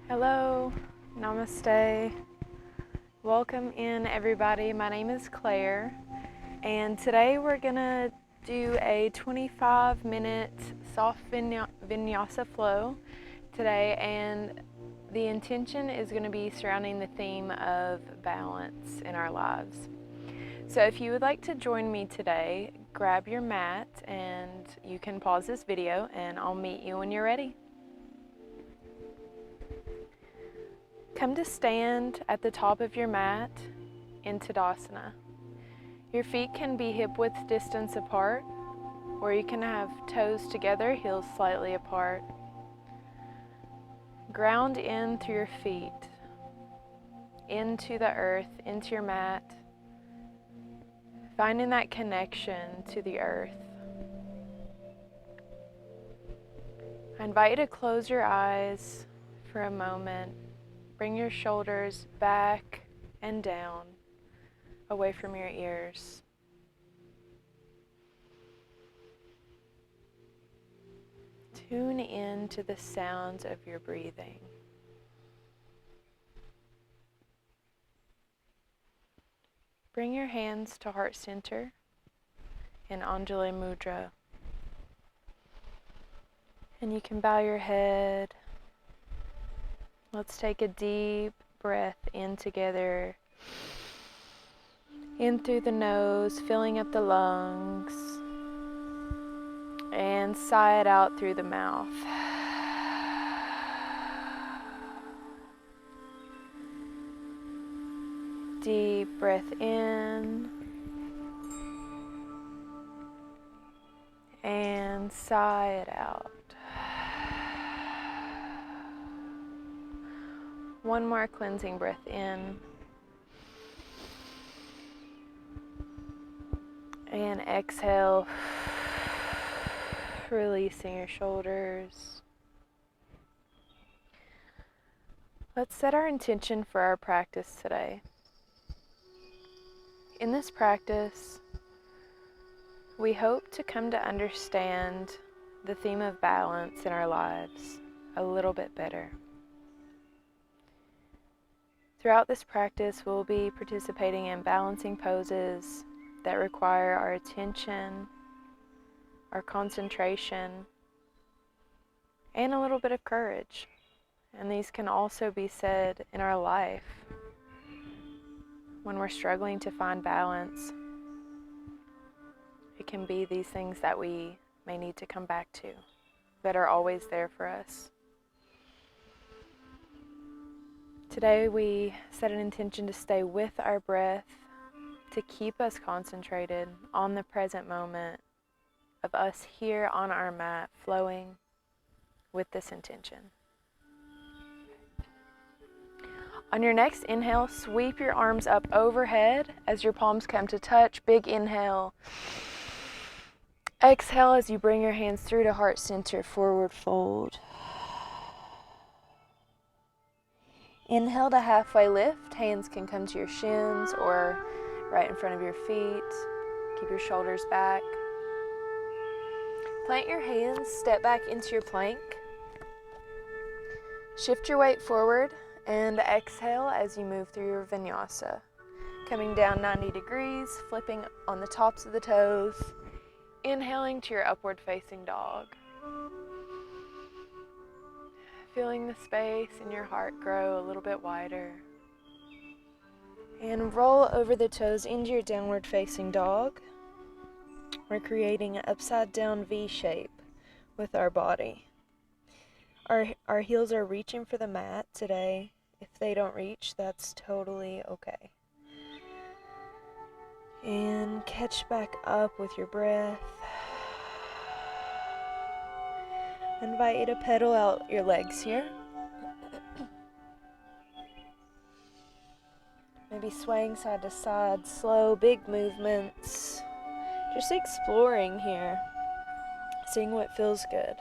Hello, namaste. Welcome in everybody. My name is Claire and today we're gonna do a 25-minute soft vinyasa flow today, and the intention is going to be surrounding the theme of balance in our lives. So if you would like to join me today, grab your mat and you can pause this video and I'll meet you when you're ready. Come to stand at the top of your mat in Tadasana. Your feet can be hip-width distance apart, or you can have toes together, heels slightly apart. Ground in through your feet, into the earth, into your mat, finding that connection to the earth. I invite you to close your eyes for a moment. Bring your shoulders back and down, away from your ears. Tune in to the sounds of your breathing. Bring your hands to heart center in Anjali Mudra. And you can bow your head. Let's take a deep breath in together. In through the nose, filling up the lungs. And sigh it out through the mouth. Deep breath in. And sigh it out. One more cleansing breath in. And exhale, releasing your shoulders. Let's set our intention for our practice today. In this practice, we hope to come to understand the theme of balance in our lives a little bit better. Throughout this practice, we'll be participating in balancing poses that require our attention, our concentration, and a little bit of courage. And these can also be said in our life when we're struggling to find balance. It can be these things that we may need to come back to that are always there for us. Today we set an intention to stay with our breath, to keep us concentrated on the present moment of us here on our mat, flowing with this intention. On your next inhale, sweep your arms up overhead as your palms come to touch. Big inhale. Exhale as you bring your hands through to heart center, forward fold. Inhale to halfway lift. Hands can come to your shins or right in front of your feet. Keep your shoulders back. Plant your hands, step back into your plank. Shift your weight forward and exhale as you move through your vinyasa. Coming down 90 degrees, flipping on the tops of the toes. Inhaling to your upward facing dog. Feeling the space in your heart grow a little bit wider. And roll over the toes into your downward facing dog. We're creating an upside down V shape with our body. Our heels are reaching for the mat today. If they don't reach, that's totally okay. And catch back up with your breath. I invite you to pedal out your legs here. Maybe swaying side to side, slow, big movements. Just exploring here, seeing what feels good.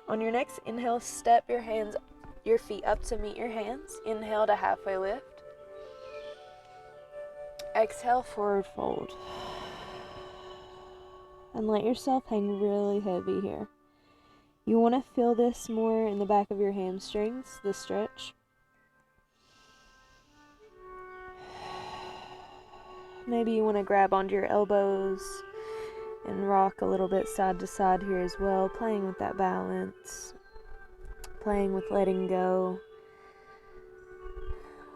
On your next inhale, step your feet up to meet your hands. Inhale to halfway lift. Exhale, forward fold. And let yourself hang really heavy here. You want to feel this more in the back of your hamstrings, the stretch. Maybe you want to grab onto your elbows and rock a little bit side to side here as well, playing with that balance, playing with letting go,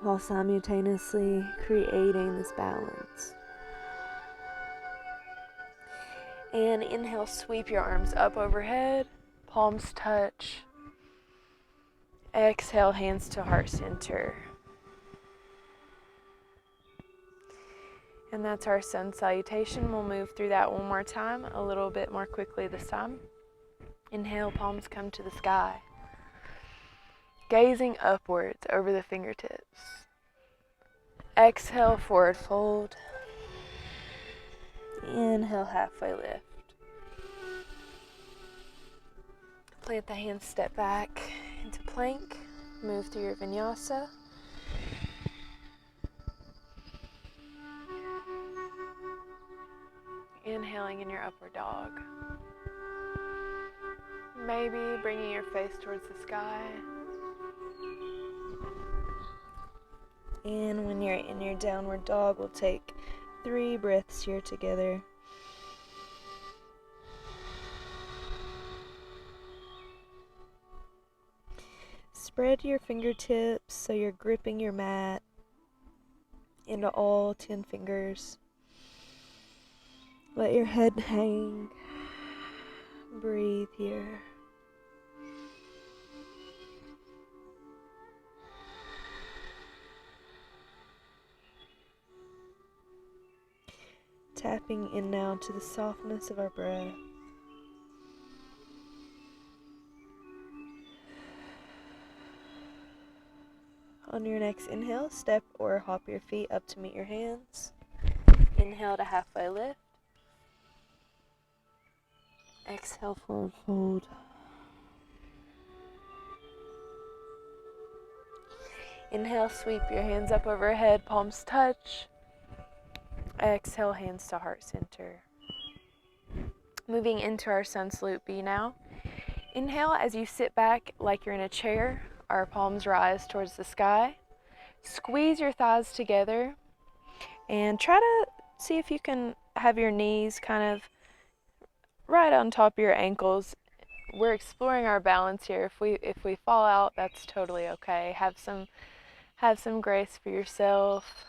while simultaneously creating this balance. And inhale, sweep your arms up overhead, palms touch. Exhale, hands to heart center. And that's our sun salutation. We'll move through that one more time, a little bit more quickly this time. Inhale, palms come to the sky. Gazing upwards over the fingertips. Exhale, forward fold. Inhale, halfway lift. Plant the hands, step back into plank. Move through your vinyasa. Inhaling in your upward dog. Maybe bringing your face towards the sky. And when you're in your downward dog, we'll take 3 breaths here together. Spread your fingertips so you're gripping your mat into all 10 fingers. Let your head hang. Breathe here. Tapping in now to the softness of our breath. On your next inhale, step or hop your feet up to meet your hands. Inhale to halfway lift. Exhale, forward fold. Inhale, sweep your hands up overhead, palms touch. Exhale, hands to heart center. Moving into our sun salute B now. Inhale as you sit back like you're in a chair. Our palms rise towards the sky. Squeeze your thighs together and try to see if you can have your knees kind of right on top of your ankles. We're exploring our balance here. If we fall out, that's totally okay. Have some grace for yourself.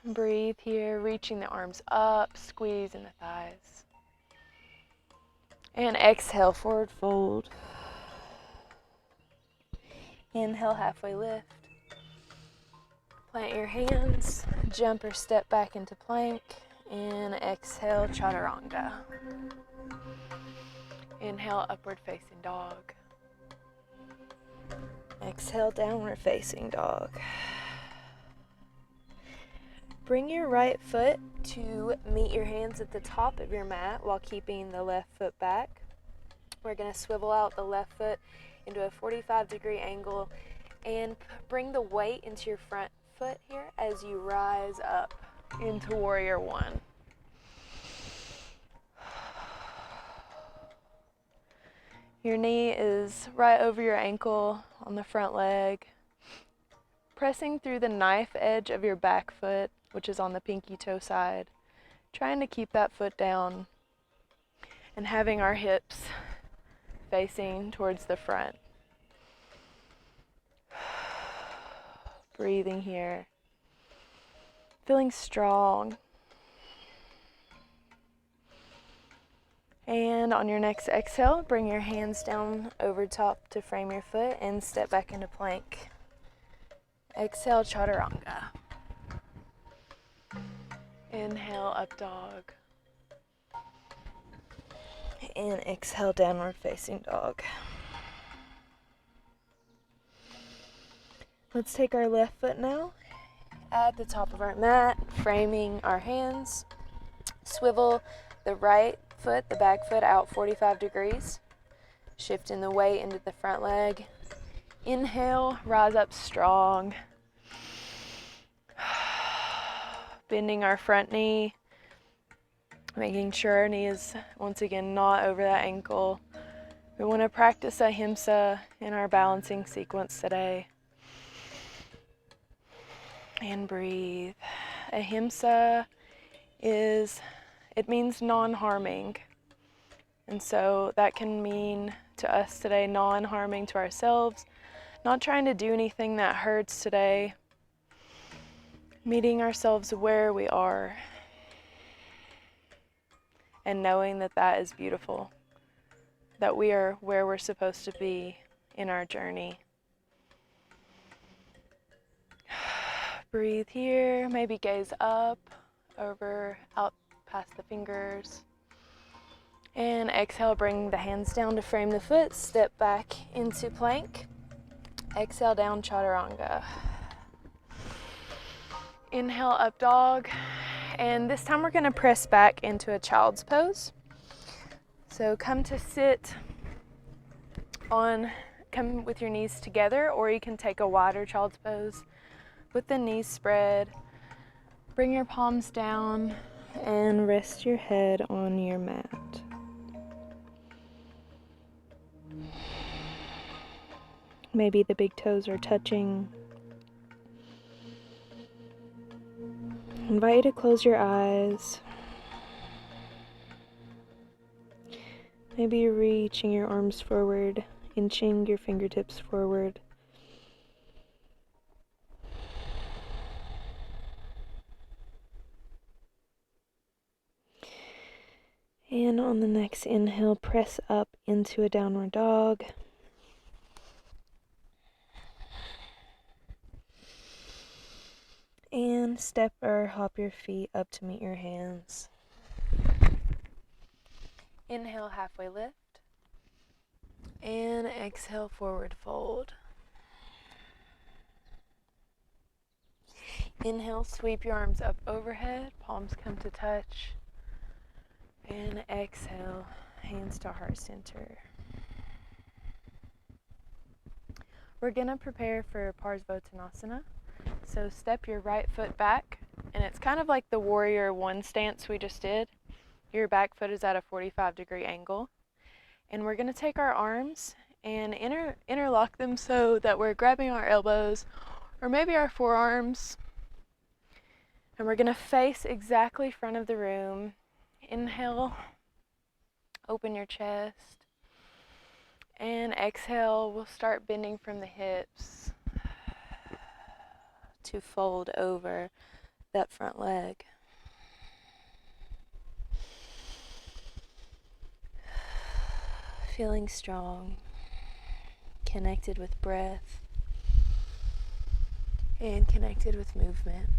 Breathe here, reaching the arms up, squeeze in the thighs. And exhale, forward fold. Inhale, halfway lift. Plant your hands, jump or step back into plank, and exhale, chaturanga. Inhale, upward facing dog. Exhale, downward facing dog. Bring your right foot to meet your hands at the top of your mat while keeping the left foot back. We're going to swivel out the left foot into a 45-degree angle and bring the weight into your front foot here as you rise up into Warrior One. Your knee is right over your ankle on the front leg. Pressing through the knife edge of your back foot, which is on the pinky toe side. Trying to keep that foot down and having our hips facing towards the front. Breathing here. Feeling strong. And on your next exhale, bring your hands down over top to frame your foot and step back into plank. Exhale, chaturanga. Inhale, up dog. And exhale, downward facing dog. Let's take our left foot now at the top of our mat, framing our hands. Swivel the right foot, the back foot, out 45 degrees. Shifting the weight into the front leg. Inhale, rise up strong. Bending our front knee. Making sure our knee is once again not over that ankle. We want to practice ahimsa in our balancing sequence today. And breathe. Ahimsa it means non-harming. And so that can mean to us today non-harming to ourselves, not trying to do anything that hurts today, meeting ourselves where we are, and knowing that that is beautiful, that we are where we're supposed to be in our journey. Breathe here, maybe gaze up, over, out past the fingers. And exhale, bring the hands down to frame the foot, step back into plank. Exhale, down chaturanga. Inhale, up dog. And this time we're gonna press back into a child's pose. So come to sit come with your knees together, or you can take a wider child's pose with the knees spread. Bring your palms down and rest your head on your mat. Maybe the big toes are touching. I invite you to close your eyes. Maybe you're reaching your arms forward, inching your fingertips forward. And on the next inhale, press up into a downward dog. And step or hop your feet up to meet your hands. Inhale, halfway lift. And exhale, forward fold. Inhale, sweep your arms up overhead, palms come to touch. And exhale, hands to heart center. We're gonna prepare for Parsvottanasana. So step your right foot back, and it's kind of like the warrior one stance we just did. Your back foot is at a 45-degree angle. And we're gonna take our arms and interlock them so that we're grabbing our elbows or maybe our forearms. And we're gonna face exactly front of the room. Inhale, open your chest. And exhale, we'll start bending from the hips to fold over that front leg. Feeling strong, connected with breath, and connected with movement.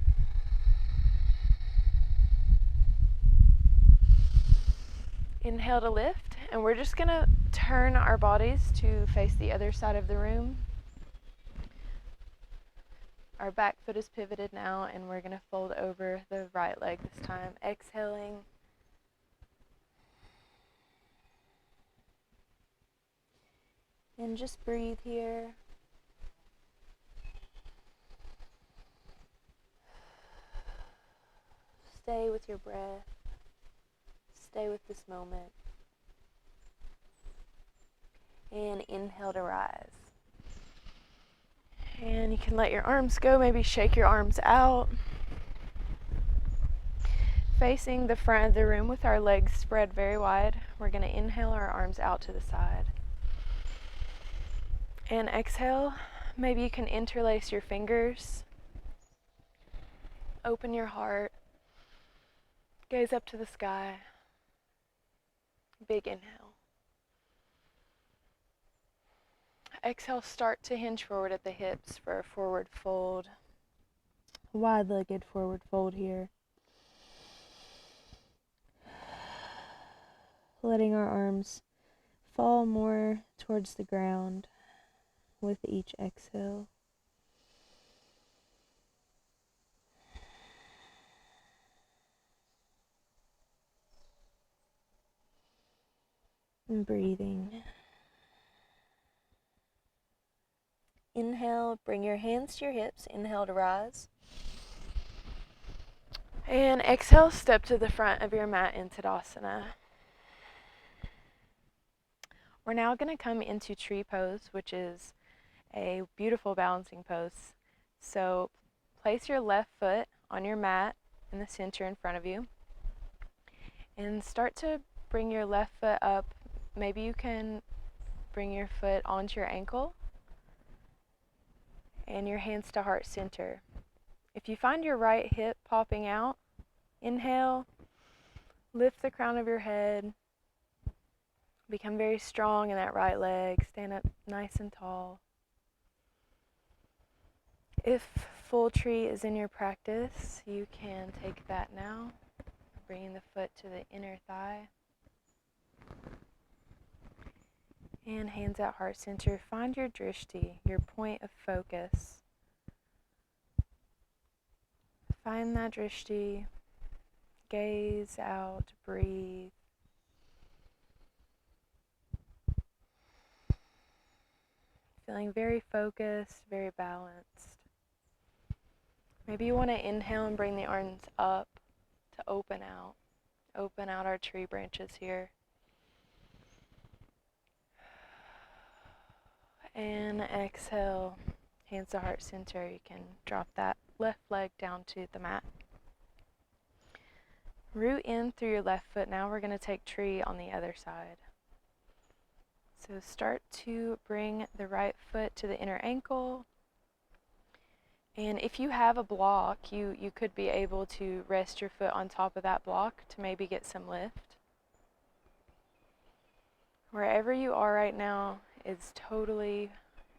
Inhale to lift, and we're just gonna turn our bodies to face the other side of the room. Our back foot is pivoted now, and we're gonna fold over the right leg this time. Exhaling. And just breathe here. Stay with your breath. Stay with this moment. And inhale to rise. And you can let your arms go, maybe shake your arms out. Facing the front of the room with our legs spread very wide, we're going to inhale our arms out to the side. And exhale, maybe you can interlace your fingers. Open your heart. Gaze up to the sky. Big inhale. Exhale, start to hinge forward at the hips for a forward fold. Wide-legged forward fold here. Letting our arms fall more towards the ground with each exhale. And breathing. Inhale, bring your hands to your hips. Inhale to rise. And exhale, step to the front of your mat in Tadasana. We're now going to come into tree pose, which is a beautiful balancing pose. So place your left foot on your mat in the center in front of you and start to bring your left foot up. Maybe you can bring your foot onto your ankle and your hands to heart center. If you find your right hip popping out, inhale, lift the crown of your head, become very strong in that right leg, stand up nice and tall. If full tree is in your practice, you can take that now, bringing the foot to the inner thigh. And hands at heart center. Find your drishti, your point of focus. Find that drishti. Gaze out, breathe. Feeling very focused, very balanced. Maybe you want to inhale and bring the arms up to open out. Open out our tree branches here. And exhale, hands to heart center. You can drop that left leg down to the mat. Root in through your left foot. Now we're going to take tree on the other side. So start to bring the right foot to the inner ankle. And if you have a block, you could be able to rest your foot on top of that block to maybe get some lift. Wherever you are right now is totally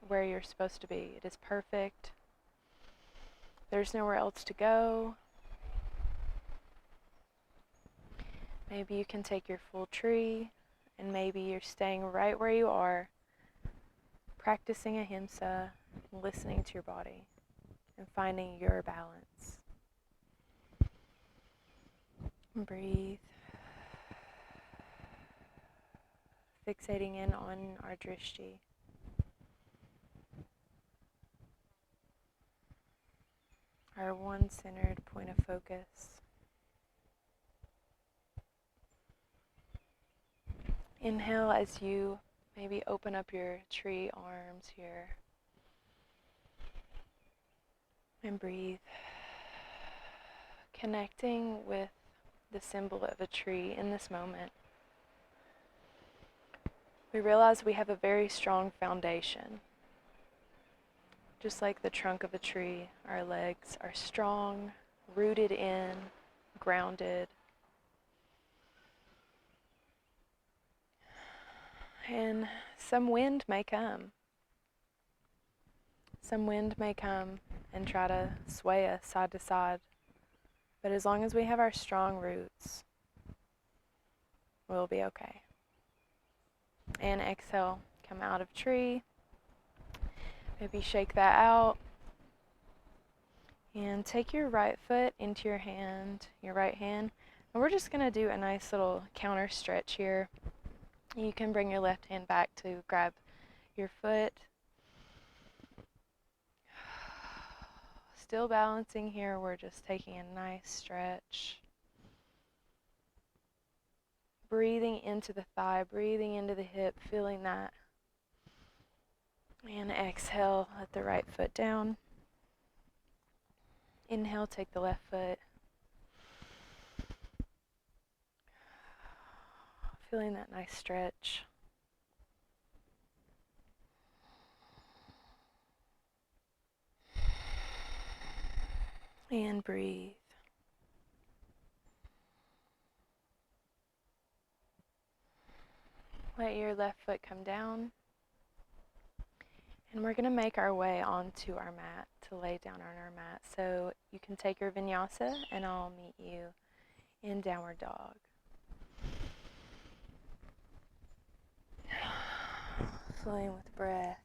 where you're supposed to be. It is perfect. There's nowhere else to go. Maybe you can take your full tree, and maybe you're staying right where you are, practicing ahimsa, listening to your body, and finding your balance. Breathe. Fixating in on our drishti. Our one-centered point of focus. Inhale as you maybe open up your tree arms here. And breathe. Connecting with the symbol of a tree in this moment. We realize we have a very strong foundation. Just like the trunk of a tree, our legs are strong, rooted in, grounded. And some wind may come. Some wind may come and try to sway us side to side. But as long as we have our strong roots, we'll be okay. And exhale, come out of tree. Maybe shake that out. And take your right foot into your hand, your right hand. And we're just going to do a nice little counter stretch here. You can bring your left hand back to grab your foot. Still balancing here, we're just taking a nice stretch. Breathing into the thigh, breathing into the hip, feeling that. And exhale, let the right foot down. Inhale, take the left foot. Feeling that nice stretch. And breathe. Let your left foot come down. And we're going to make our way onto our mat to lay down on our mat. So you can take your vinyasa and I'll meet you in downward dog. Flowing with breath.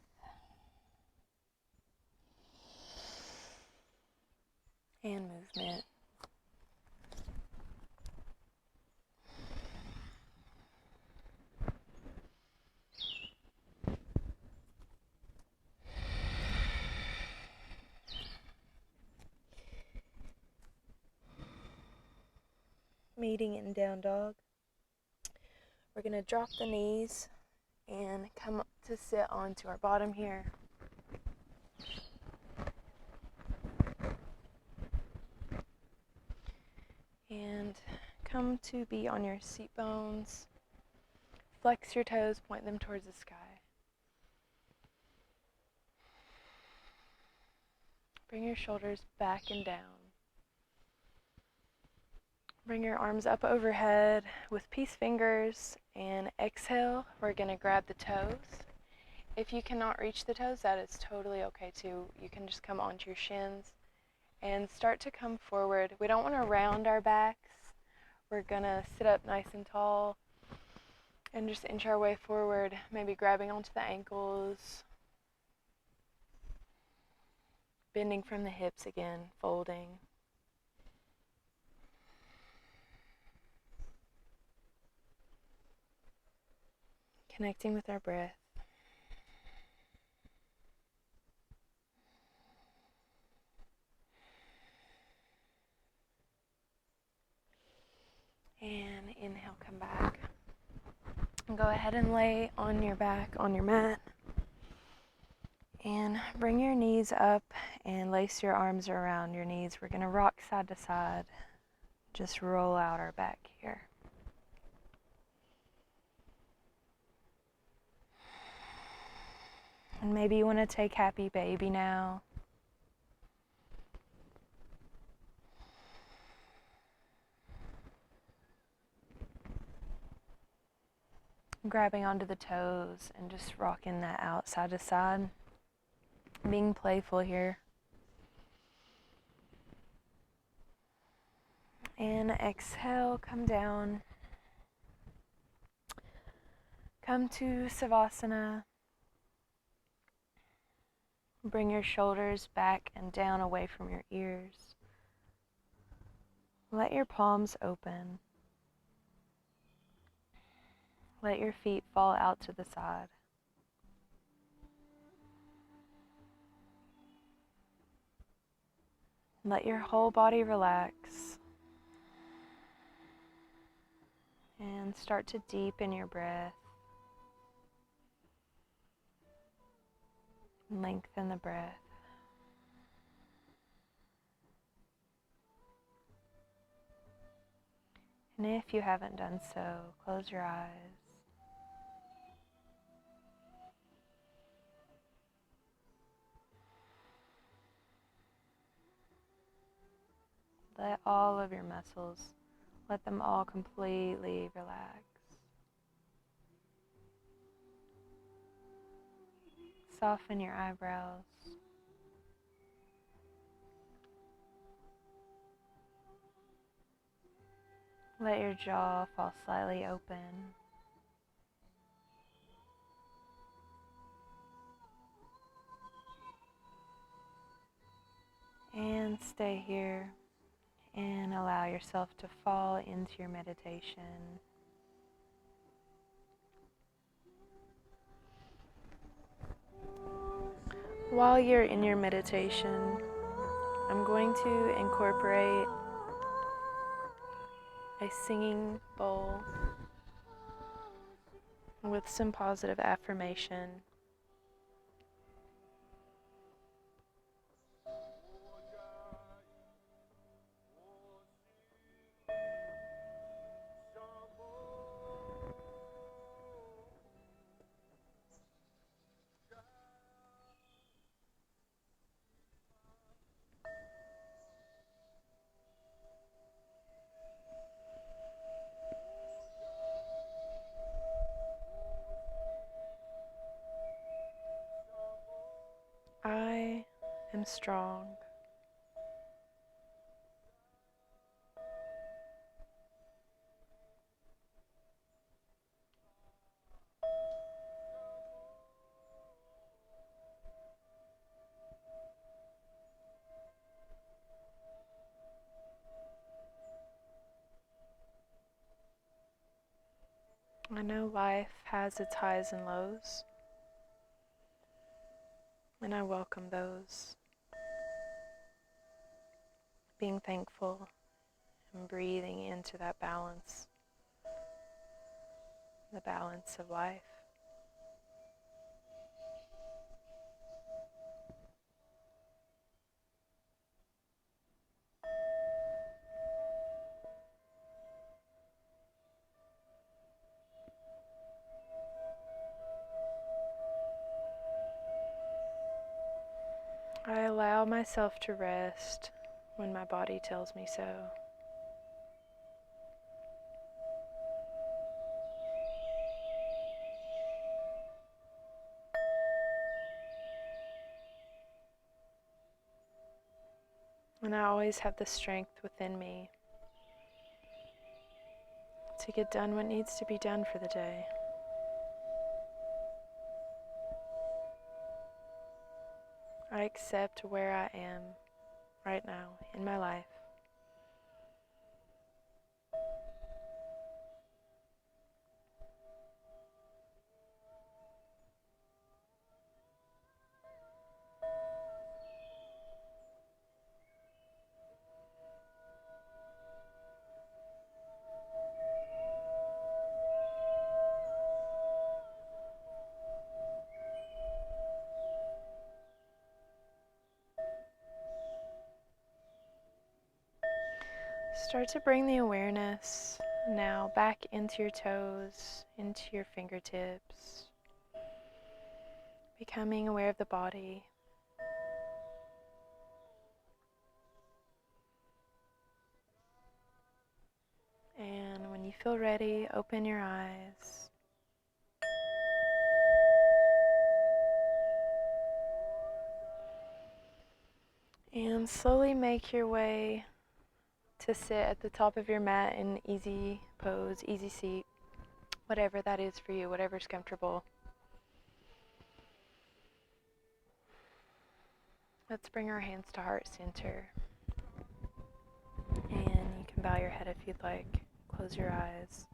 And movement. meeting in down dog. We're going to drop the knees and come up to sit onto our bottom here. And come to be on your seat bones. Flex your toes, point them towards the sky. Bring your shoulders back and down. Bring your arms up overhead with peace fingers, and exhale, we're going to grab the toes. If you cannot reach the toes, that is totally okay too. You can just come onto your shins and start to come forward. We don't want to round our backs. We're going to sit up nice and tall and just inch our way forward, maybe grabbing onto the ankles, bending from the hips again, folding. Connecting with our breath. And inhale, come back. And go ahead and lay on your back on your mat. And bring your knees up and lace your arms around your knees. We're going to rock side to side. Just roll out our back here. And maybe you want to take happy baby now. Grabbing onto the toes and just rocking that out side to side. Being playful here. And exhale, come down. Come to Savasana. Bring your shoulders back and down away from your ears. Let your palms open. Let your feet fall out to the side. Let your whole body relax. And start to deepen your breath. Lengthen the breath. And if you haven't done so, close your eyes. Let all of your muscles, let them all completely relax. Soften your eyebrows. Let your jaw fall slightly open. And stay here and allow yourself to fall into your meditation. While you're in your meditation, I'm going to incorporate a singing bowl with some positive affirmation. I am strong. I know life has its highs and lows, and I welcome those. Being thankful and breathing into that balance, the balance of life. I allow myself to rest when my body tells me so. And I always have the strength within me to get done what needs to be done for the day. I accept where I am right now in my life. Start to bring the awareness now back into your toes, into your fingertips, becoming aware of the body. And when you feel ready, open your eyes. And slowly make your way to sit at the top of your mat in easy pose, easy seat, whatever that is for you, whatever's comfortable. Let's bring our hands to heart center. And you can bow your head if you'd like. Close your eyes.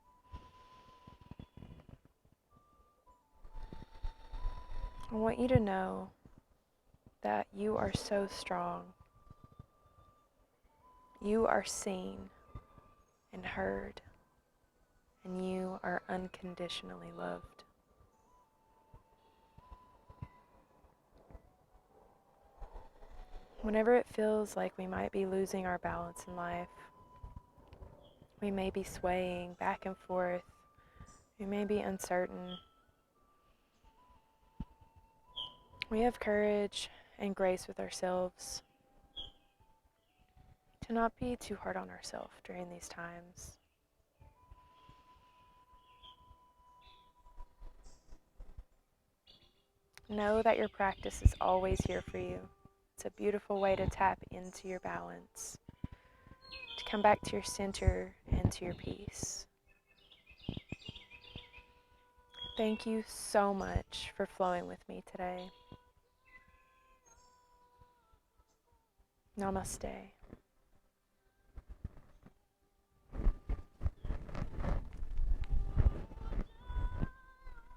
I want you to know that you are so strong. You are seen and heard, and you are unconditionally loved. Whenever it feels like we might be losing our balance in life, we may be swaying back and forth, we may be uncertain, we have courage and grace with ourselves to not be too hard on ourselves during these times. Know that your practice is always here for you. It's a beautiful way to tap into your balance, to come back to your center and to your peace. Thank you so much for flowing with me today. Namaste.